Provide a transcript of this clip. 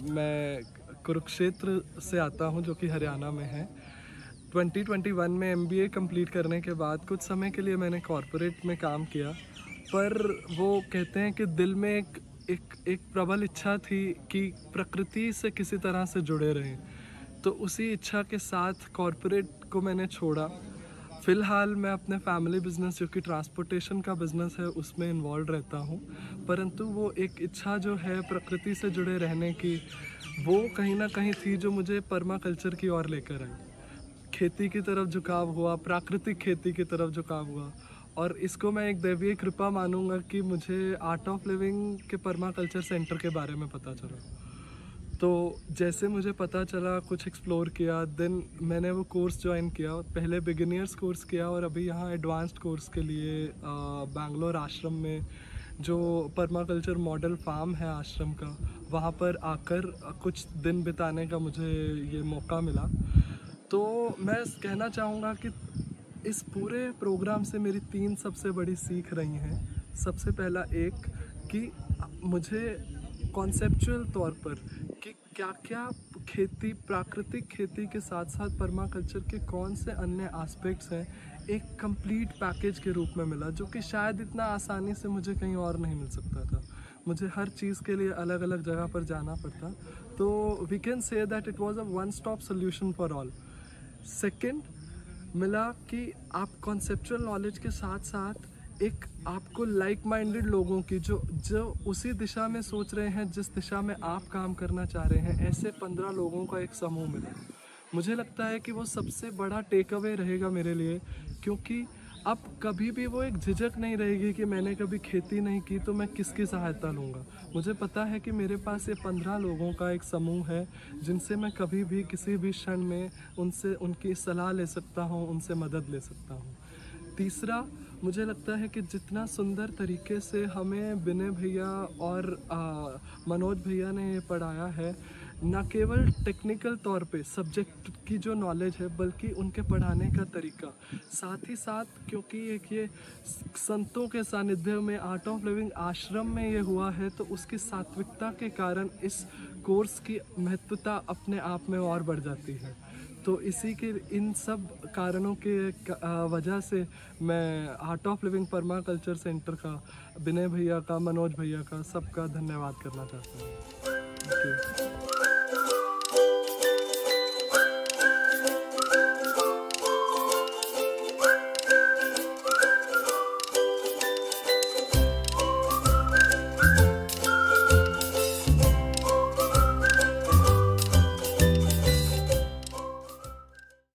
मैं कुरुक्षेत्र से आता हूँ जो कि हरियाणा में है। 2021 में MBA कंप्लीट करने के बाद कुछ समय के लिए मैंने कॉरपोरेट में काम किया, पर वो कहते हैं कि दिल में एक प्रबल इच्छा थी कि प्रकृति से किसी तरह से जुड़े रहें। तो उसी इच्छा के साथ कॉरपोरेट को मैंने छोड़ा। फ़िलहाल मैं अपने फैमिली बिज़नेस जो कि ट्रांसपोर्टेशन का बिज़नेस है उसमें इन्वॉल्व रहता हूँ, परंतु वो एक इच्छा जो है प्रकृति से जुड़े रहने की, वो कहीं ना कहीं थी जो मुझे पर्माकल्चर की ओर लेकर आई। खेती की तरफ झुकाव हुआ, प्राकृतिक खेती की तरफ झुकाव हुआ, और इसको मैं एक दैवीय कृपा मानूंगा कि मुझे आर्ट ऑफ लिविंग के पर्माकल्चर सेंटर के बारे में पता चला। तो जैसे मुझे पता चला, कुछ एक्सप्लोर किया, देन मैंने वो कोर्स ज्वाइन किया। पहले बिगिनियर्स कोर्स किया और अभी यहाँ एडवांस्ड कोर्स के लिए बैंगलोर आश्रम में जो पर्माकल्चर मॉडल फार्म है आश्रम का, वहाँ पर आकर कुछ दिन बिताने का मुझे ये मौका मिला। तो मैं कहना चाहूँगा कि इस पूरे प्रोग्राम से मेरी 3 सबसे बड़ी सीख रही हैं। सबसे पहला एक कि मुझे कॉन्सेप्चुअल तौर पर कि क्या क्या खेती, प्राकृतिक खेती के साथ साथ पर्माकल्चर के कौन से अन्य एस्पेक्ट्स हैं, एक कंप्लीट पैकेज के रूप में मिला, जो कि शायद इतना आसानी से मुझे कहीं और नहीं मिल सकता था। मुझे हर चीज़ के लिए अलग अलग जगह पर जाना पड़ता। तो we can say that it was a one stop solution for all. Second मिला कि आप कॉन्सेप्चुअल नॉलेज के साथ साथ एक आपको लाइक माइंडेड लोगों की जो उसी दिशा में सोच रहे हैं जिस दिशा में आप काम करना चाह रहे हैं, ऐसे 15 लोगों का एक समूह मिला। मुझे लगता है कि वो सबसे बड़ा टेक अवे रहेगा मेरे लिए, क्योंकि अब कभी भी वो एक झिझक नहीं रहेगी कि मैंने कभी खेती नहीं की तो मैं किसकी सहायता लूँगा। मुझे पता है कि मेरे पास ये 15 लोगों का एक समूह है जिनसे मैं कभी भी किसी भी क्षण में उनसे उनकी सलाह ले सकता हूँ, उनसे मदद ले सकता हूँ। तीसरा, मुझे लगता है कि जितना सुंदर तरीके से हमें विनय भैया और मनोज भैया ने ये पढ़ाया है, न केवल टेक्निकल तौर पे सब्जेक्ट की जो नॉलेज है, बल्कि उनके पढ़ाने का तरीका, साथ ही साथ क्योंकि एक ये संतों के सानिध्य में आर्ट ऑफ लिविंग आश्रम में ये हुआ है, तो उसकी सात्विकता के कारण इस कोर्स की महत्वता अपने आप में और बढ़ जाती है। तो इसी के इन सब कारणों के वजह से मैं art of living permaculture centre का, विनय भैया का, मनोज भैया का, सबका धन्यवाद करना चाहता हूँ। Thank you.